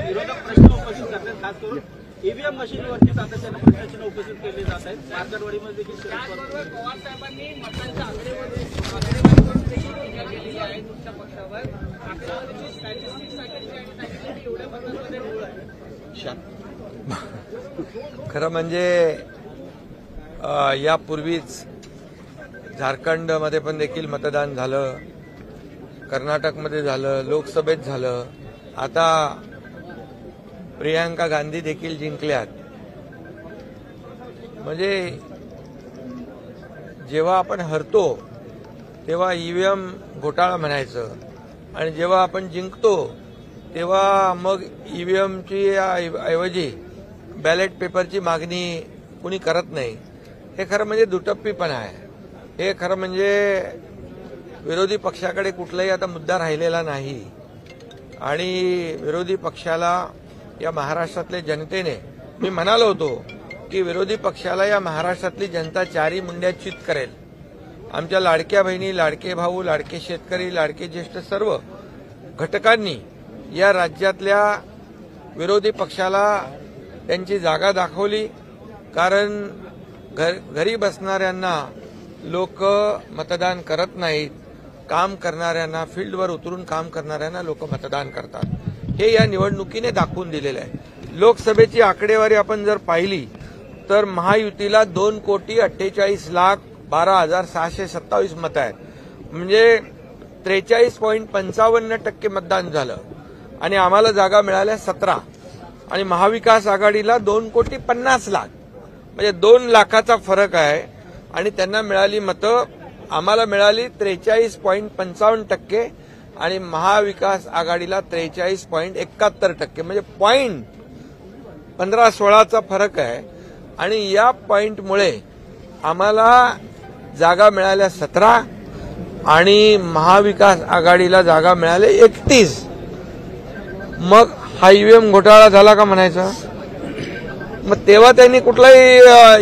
विरोधक प्रश्न उपस्थित करतात, खास करून ईव्हीएम मशीनवरती सातत्याने प्रश्न उपस्थित केले जात आहेत. मार्केटवाडीमध्ये देखील पवार साहेबांनी मतांच्या आकडेवारीवर टीका केलेली आहे तुमच्या पक्षावर. आकडेवारीची स्टॅटिस्टिक्स एवढ्या मतांमध्ये मूळ आहे. खरं म्हणजे यापूर्वीच झारखंडमध्ये पण देखील मतदान झालं, कर्नाटकमध्ये झालं, लोकसभेत झालं. आता प्रियांका गांधी देखील जिंकल्यात. म्हणजे जेव्हा आपण हरतो तेव्हा ईव्हीएम घोटाळा म्हणायचं आणि जेव्हा आपण जिंकतो तेव्हा मग ईव्हीएमची ऐवजी बॅलेट पेपरची मागणी कुणी करत नाही. हे खरं म्हणजे दुटप्पीपणा आहे. हे खरं म्हणजे विरोधी पक्षाकडे कुठलाही आता मुद्दा राहिलेला नाही आणि विरोधी पक्षाला या महाराष्ट्रातल्या जनतेने, मी म्हणालो होतो की विरोधी पक्षाला या महाराष्ट्रातली जनता चारी मुंड्या चित करेल. आमच्या लाडक्या बहिणी, लाडके भाऊ, लाडके शेतकरी, लाडके ज्येष्ठ सर्व घटकांनी या राज्यातल्या विरोधी पक्षाला त्यांची जागा दाखवली. कारण घरी बसणाऱ्यांना लोक मतदान करत नाहीत, काम करणाऱ्यांना, फील्डवर उतरून काम करणाऱ्यांना लोक मतदान करतात. हे या निवडणुकीने दाखवून दिलेलं आहे. लोकसभेची आकडेवारी आपण जर पाहिली तर महायुतीला 2,48,12,627 मतं आहेत. म्हणजे 43.55% मतदान झालं आणि आम्हाला जागा मिळाल्या 17 आणि महाविकास आघाडीला 2,50,00,000 म्हणजे 2 लाखाचा फरक आहे. आणि त्यांना मिळाली मतं, आम्हाला मिळाली 43.55% आणि महाविकास आघाडीला 43.71%. म्हणजे पॉईंट 15-16चा फरक आहे. आणि या पॉईंटमुळे आम्हाला जागा मिळाल्या 17 आणि महाविकास आघाडीला जागा मिळाल्या 31. मग हा ईव्हीएम घोटाळा झाला का म्हणायचा? मग तेव्हा त्यांनी कुठलाही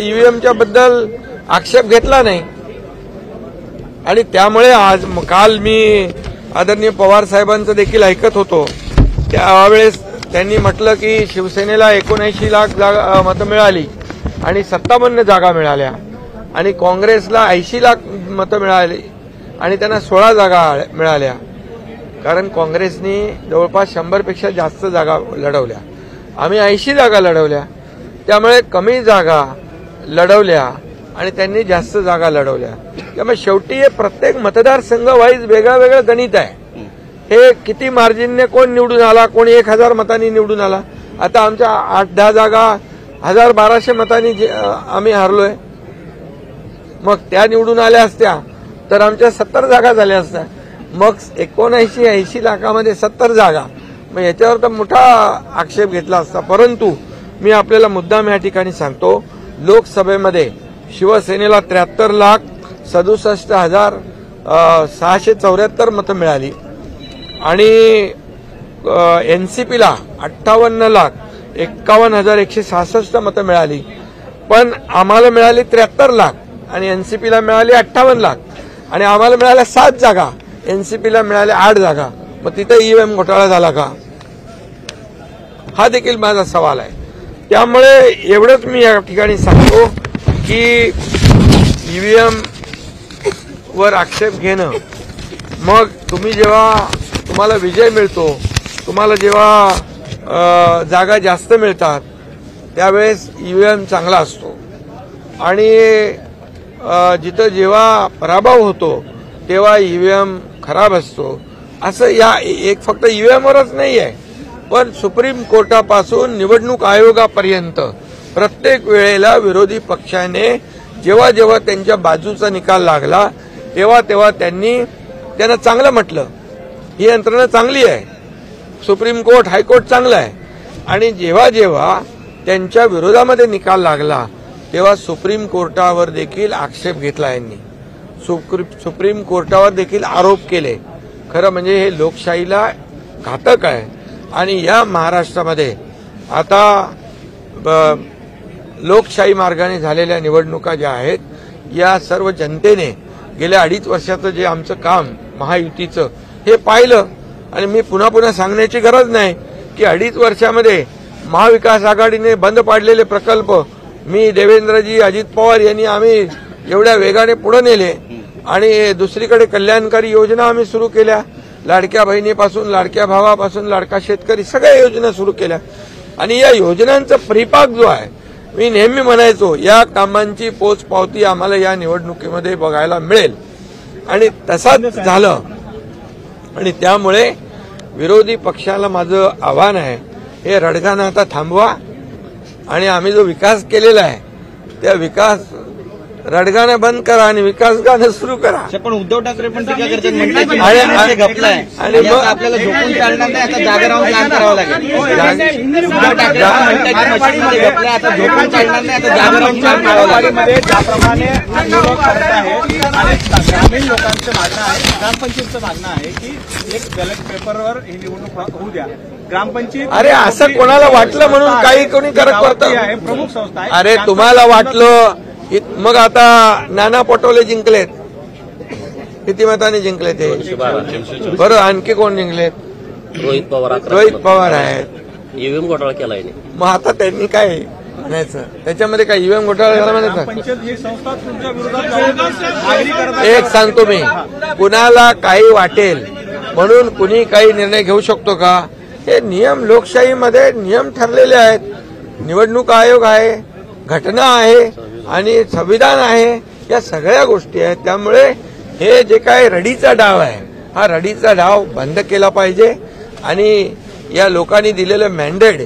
ईव्हीएमच्या बद्दल आक्षेप घेतला नाही. आणि त्यामुळे आज काल मी आदरणीय पवार साहेबांचं देखील ऐकत होतो. त्यावेळेस त्यांनी म्हटलं की शिवसेनेला 79 लाख मतं मिळाली आणि 57 जागा मिळाल्या आणि काँग्रेसला 80 लाख मतं मिळाली आणि त्यांना 16 जागा मिळाल्या. कारण काँग्रेसनी जवळपास 100पेक्षा जास्त जागा लढवल्या, आम्ही 80 जागा लढवल्या. त्यामुळे कमी जागा लढवल्या आणि त्यांनी जास्त जागा लढवल्या. त्यामुळे शेवटी हे प्रत्येक मतदारसंघ वाईज वेगळं वेगळं गणित आहे. हे किती मार्जिनने कोण निवडून आला, कोणी 1000 मतांनी निवडून आला. आता आमच्या 8-10 जागा 1200 मतांनी आम्ही हारलोय. मग त्या निवडून आल्या असत्या तर आमच्या 70 जागा झाल्या असत्या. मग 79-80 लाखामध्ये 70 जागा, मग याच्यावर तर मोठा आक्षेप घेतला असता. परंतु मी आपल्याला मुद्दाम या ठिकाणी सांगतो, लोकसभेमध्ये शिवसेनेला 73,67,674 मतं मिळाली आणि एनसीपीला 58,51,166 मतं मिळाली. पण आम्हाला मिळाली 73 लाख आणि एनसीपीला मिळाली 58 लाख आणि आम्हाला मिळाल्या 7 जागा, एनसीपीला मिळाल्या 8 जागा. मग तिथे ईव्हीएम घोटाळा झाला का? हा देखील माझा सवाल आहे. त्यामुळे एवढंच मी या ठिकाणी सांगतो की ईव्हीएम वर आक्षेप घेणं, मग तुम्हाला विजय मिळतो, तुम्हाला जेव्हा जागा जास्त मिळतात त्यावेळेस ईव्हीएम चांगला असतो आणि जिथं जेव्हा पराभव होतो तेव्हा ईव्हीएम खराब असतो. असं या एक फक्त ईव्हीएमवरच नाही आहे, पण सुप्रीम कोर्टापासून निवडणूक आयोगापर्यंत प्रत्येक वेळेला विरोधी पक्षाने जेव्हा जेव्हा त्यांच्या बाजूचा निकाल लागला तेव्हा तेव्हा त्यांना चांगलं म्हटलं. ही यंत्रणा चांगली आहे, सुप्रीम कोर्ट, हायकोर्ट चांगलं आहे. आणि जेव्हा जेव्हा त्यांच्या विरोधामध्ये निकाल लागला तेव्हा सुप्रीम कोर्टावर देखील आक्षेप घेतला यांनी, सुप्रीम कोर्टावर देखील आरोप केले. खरं म्हणजे हे लोकशाहीला घातक आहे. आणि या महाराष्ट्रामध्ये आता लोकशाही मार्गाने झालेल्या निवडणुका ज्या आहेत, या सर्व जनतेने गेल्या 2.5 वर्षाचं जे आमचं काम महायुतीचं हे पाहिलं. आणि मी पुन्हा पुन्हा सांगण्याची गरज नाही की 2.5 वर्षामध्ये महाविकास आघाडीने बंद पाडलेले प्रकल्प मी, देवेंद्रजी, अजित पवार यांनी आम्ही एवढ्या वेगाने पुढे नेले. आणि दुसरीकडे कल्याणकारी योजना आम्ही सुरू केल्या, लाडक्या बहिणीपासून, लाडक्या भावापासून, लाडका शेतकरी, सगळ्या योजना सुरू केल्या. आणि या योजनांचा परिपाक जो आहे, मी नेहमी म्हणायचो या कामांची पोचपावती आम्हाला या निवडणुकीमध्ये बघायला मिळेल. आणि तसाच झालं. आणि त्यामुळे विरोधी पक्षाला माझं आव्हान आहे, हे रडगाणं आता थांबवा आणि आम्ही जो विकास केलेला आहे त्या विकास रडगाणं बंद करा आणि विकास गाणं सुरू करा. पण उद्धव ठाकरे पण टीका करतात, म्हणतात गपलाय आणि मग आपल्याला झोपून चालणार नाही, आता जागा राहून काम करावं लागेल. उद्धव ठाकरे म्हणतात मशीनमध्ये गपलाय, आता झोपून चालणार नाही, आता जागा राहून काम करावं लागेल. ज्याप्रमाणे आंदोलन करत आहेत आणि ग्रामीण लोकांचं मागणं आहे, ग्रामपंचायतचं मागणं आहे की एक बॅलेट पेपरवर ही निवडणूक होऊ द्या. ग्रामपंचायत अरे असं कोणाला वाटलं म्हणून काही कोणी करत होतं. प्रमुख संस्था आहे. अरे तुम्हाला वाटलं मग आता नाना पटोले जिंकलेत, किती मतांनी जिंकले ते? बरं, आणखी कोण जिंकलेत? रोहित पवार आहेत. ईव्हीएम घोटाळा केलाय. मग आता त्यांनी काय म्हणायचं त्याच्यामध्ये? काय ईव्हीएम घोटाळा झाला म्हणायचं? ही संस्था तुमच्या विरोधात एक सांगतो मी, कुणाला काही वाटेल म्हणून कुणी काही निर्णय घेऊ शकतो का? हे नियम, लोकशाहीमध्ये नियम ठरलेले आहेत. निवडणूक आयोग आहे, घटना आहे आणि संविधान आहे, या सगळ्या गोष्टी आहेत. त्यामुळे हे जे काय रडीचा डाव आहे, हा रडीचा डाव बंद केला पाहिजे. आणि या लोकांनी दिलेलं मॅन्डेट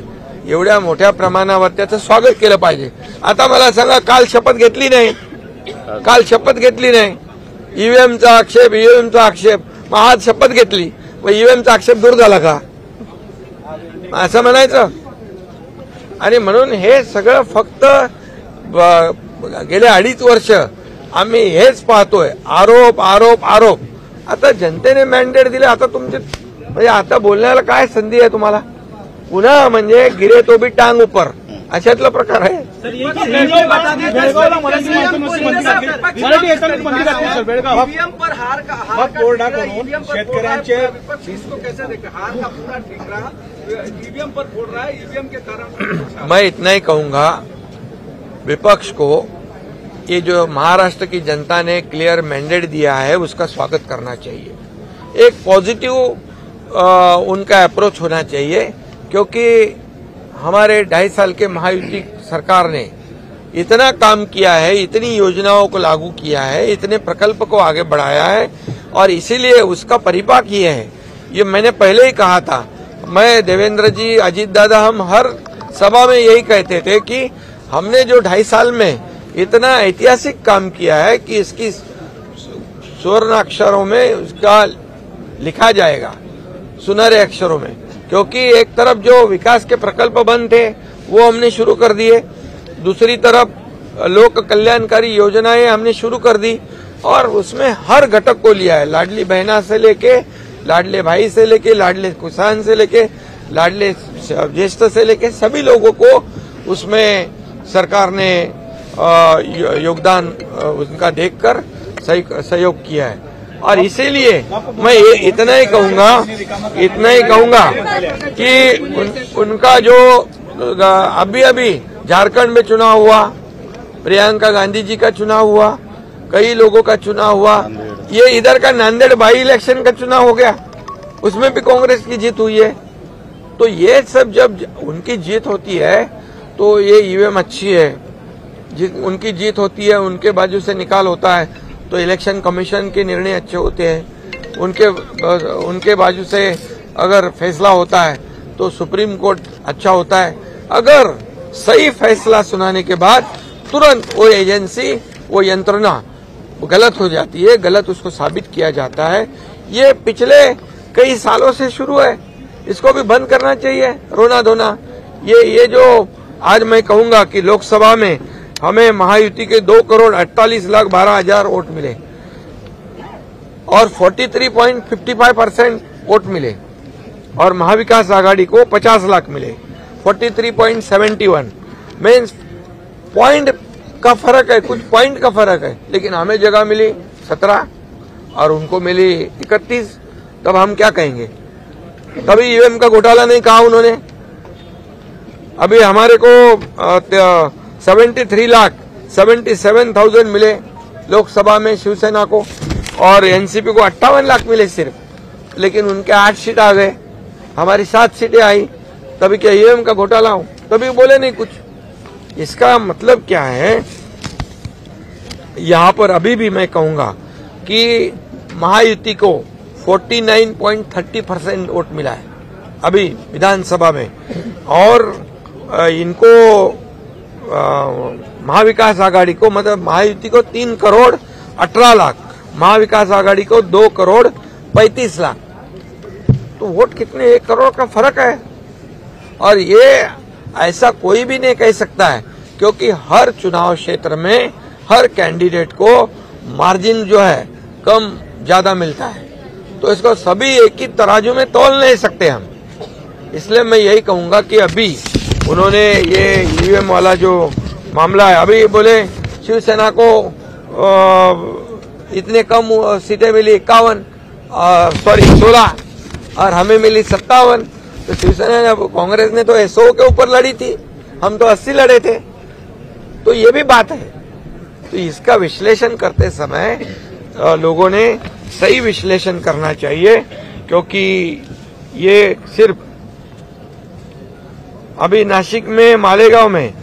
एवढ्या मोठ्या प्रमाणावर त्याचं स्वागत केलं पाहिजे. आता मला सांगा, काल शपथ घेतली नाही, ईव्हीएमचा आक्षेप, मग आज शपथ घेतली, मग ईव्हीएमचा आक्षेप दूर झाला का असं म्हणायचं? आणि म्हणून हे सगळं फक्त गेले 2.5 वर्ष आम्ही हेच पाहतोय, आरोप आरोप आरोप. आता जनतेने मॅन्डेट दिले, आता तुमचे म्हणजे आता बोलण्याला काय संधी आहे तुम्हाला? पुन्हा म्हणजे गिरे तो भी टांग ऊपर अशातला प्रकार आहे. ईवीएम पर हार का कोरडा करून शेतकऱ्यांचे हार का पूरा ठिकरा ईवीएम पर फोड़ रहा है. ईवीएम के कारण मैं इतना ही कहूंगा विपक्ष को, ये जो महाराष्ट्र की जनता ने क्लियर मैंडेट दिया है उसका स्वागत करना चाहिए. एक पॉजिटिव उनका अप्रोच होना चाहिए, क्योंकि हमारे 2.5 साल के महायुति सरकार ने इतना काम किया है, इतनी योजनाओं को लागू किया है, इतने प्रकल्प को आगे बढ़ाया है. और इसीलिए उसका परिपाक ये है. ये मैंने पहले ही कहा था, मैं, देवेंद्र जी, अजीत दादा, हम हर सभा में यही कहते थे कि हमने जो 2.5 साल में इतना ऐतिहासिक काम किया है कि इसकी स्वर्ण अक्षरों में उसका लिखा जाएगा, सुनहरे अक्षरों में. क्योंकि एक तरफ जो विकास के प्रकल्प बंद थे वो हमने शुरू कर दिए, दूसरी तरफ लोक कल्याणकारी योजनाएं हमने शुरू कर दी और उसमें हर घटक को लिया है. लाडली बहना से लेके लाडले भाई से लेके लाडले किसान से लेके लाडले ज्येष्ठ से लेके सभी लोगों को उसमें सरकार ने योगदान उनका देखकर सहयोग किया है. और इसीलिए मैं इतना ही कहूंगा कि उनका जो अभी झारखंड में चुनाव हुआ, प्रियंका गांधी जी का चुनाव हुआ, कई लोगों का चुनाव हुआ, ये इधर का नांदेड़ बाई इलेक्शन का चुनाव हो गया, उसमें भी कांग्रेस की जीत हुई है. तो ये सब जब उनकी जीत होती है तो ये ईवीएम अच्छी है, उनकी जीत होती है, उनके बाजू से निकाल होता है तो इलेक्शन कमीशन के निर्णय अच्छे होते हैं, उनके बाजू से अगर फैसला होता है तो सुप्रीम कोर्ट अच्छा होता है. अगर सही फैसला सुनाने के बाद तुरंत वो एजेंसी, वो यंत्रणा गलत हो जाती है, गलत उसको साबित किया जाता है. ये पिछले कई सालों से शुरू है, इसको भी बंद करना चाहिए रोना धोना. ये जो आज मैं कहूंगा कि लोकसभा में हमें महायुति के 2,48,12,000 वोट मिले और 43.55% वोट मिले और महाविकास आघाड़ी को 50 लाख मिले 43.71 मीन्स पॉइंट का फर्क है, कुछ पॉइंट का फर्क है, लेकिन हमें जगह मिली 17 और उनको मिली 31। तब हम क्या कहेंगे? तभी ईवीएम का घोटाला नहीं कहा उन्होंने। अभी हमारे को 73,77,000 मिले लोकसभा में शिवसेना को और एनसीपी को 58 लाख मिले सिर्फ, लेकिन उनके 8 सीट आ गए, हमारी 7 सीटें आई। तभी क्या ईवीएम का घोटाला हो? तभी बोले नहीं कुछ। इसका मतलब क्या है? यहां पर अभी भी मैं कहूंगा कि महायुति को 49.30% वोट मिला है अभी विधानसभा में और इनको महाविकास आघाड़ी को मतलब महायुति को 3,18,00,000, महाविकास आघाड़ी को 2,35,00,000। तो वोट कितने? 1 करोड़ का फर्क है। और ये ऐसा कोई भी नहीं कह सकता है क्योंकि हर चुनाव क्षेत्र में हर कैंडिडेट को मार्जिन जो है कम ज्यादा मिलता है, तो इसको सभी एक ही तराजू में तौल नहीं सकते हम। इसलिए मैं यही कहूंगा कि अभी उन्होंने ये ईवीएम वाला जो मामला है, अभी बोले शिवसेना को इतने कम सीटें मिली 16 और हमें मिली 57। तो शिवसेना कांग्रेस ने तो 100 के ऊपर लड़ी थी, हम तो 80 लड़े थे। तो ये भी बात है। तो इसका विश्लेषण करते समय लोगों ने सही विश्लेषण करना चाहिए क्योंकि ये सिर्फ अभी नासिक में मालेगांव में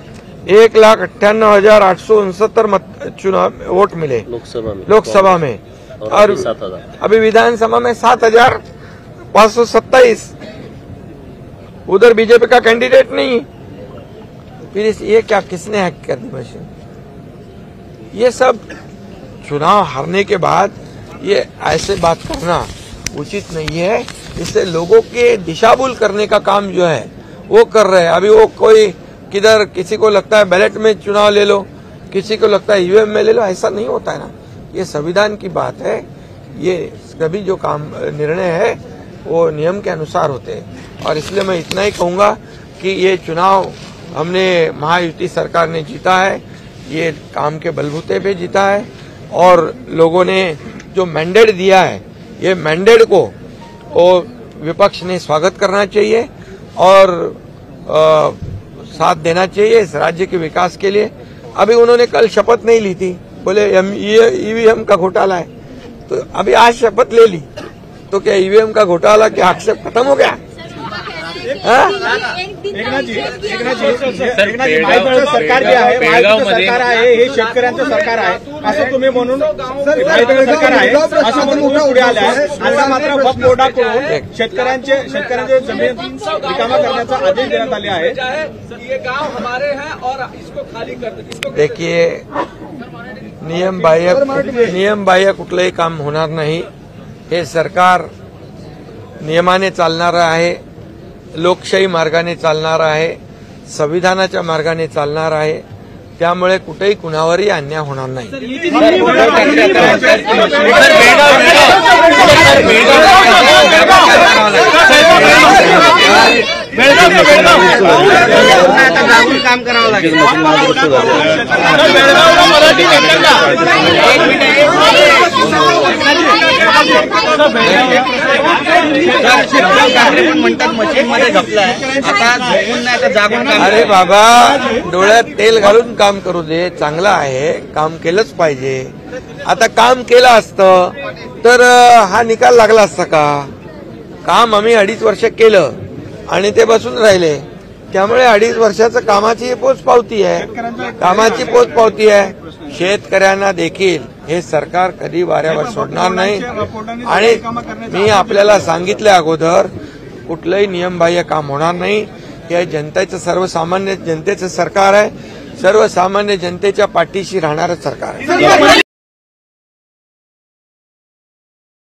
1,98,869 चुनाव वोट मिले लोकसभा में और अभी विधानसभा में 7,527। उधर बीजेपी का कैंडिडेट नहीं। फिर ये क्या किसने हैक कर दी मशीन? ये सब चुनाव हारने के बाद ये ऐसे बात करना उचित नहीं है। इससे लोगों के दिशाभूल करने का काम जो है वो कर रहे हैं। अभी वो कोई किधर किसी को लगता है बैलेट में चुनाव ले लो, किसी को लगता है ईवीएम में ले लो, ऐसा नहीं होता है ना। ये संविधान की बात है। ये कभी जो काम निर्णय है वो नियम के अनुसार होते हैं और इसलिए मैं इतना ही कहूंगा कि ये चुनाव हमने महायुति सरकार ने जीता है, ये काम के बलबूते पे जीता है और लोगों ने जो मैंडेट दिया है ये मैंडेट को वो विपक्ष ने स्वागत करना चाहिए और साथ देना चाहिए इस राज्य के विकास के लिए। अभी उन्होंने कल शपथ नहीं ली थी, बोले ईवीएम का घोटाला है, तो अभी आज शपथ ले ली तो क्या ईवीएम का घोटाला के आक्षेप खत्म हो गया? एकनाथ जी महायुतीचं सरकार जे आहे, महायुतीचं सरकार आहे हे शेतकऱ्यांचं सरकार आहे असं तुम्ही म्हणून महायुतीचं सरकार आहे असं म्हणून तुम्ही पुढे आले आहे। आता मात्र वक्फ बोर्डाकडून शेतकऱ्यांचे जमीन रिकामा करण्याचा आदेश देण्यात आले आहे। ये गांव हमारे हैं और इसको खाली कर दो। देखिए नियम बाह्य कुठलंही काम होणार नाही। हे सरकार नियमाने चालणार आहे, लोकशाही मार्गाने चालणार आहे, संविधानाच्या मार्गाने चालणार आहे, त्यामुळे कुठेही कुणावरही अन्याय होणार नाही। काम करावं लागेल। म्हणतात मशीनमध्ये घपलाय, आता झोपून नाही आता जागून काम। अरे बाबा, डोळ्यात तेल घालून काम करू दे, चांगलं आहे, काम केलंच पाहिजे। आता काम केलं असतं तर हा निकाल लागला असता का? काम आम्ही 2.5 वर्ष केलं आणि ते बसून राहिले, त्यामुळे 2.5 वर्षाचं कामाची पोचपावती आहे, कामाची पोचपावती आहे। शेतकऱ्यांना देखील हे सरकार कधी वाऱ्यावर सोडणार नाही आणि मी आपल्याला सांगितलं अगोदर कुठलंही नियमबाह्य काम होणार नाही। हे जनतेचं सर्वसामान्य जनतेचं सरकार आहे, सर्वसामान्य जनतेच्या पाठीशी राहणारं सरकार आहे।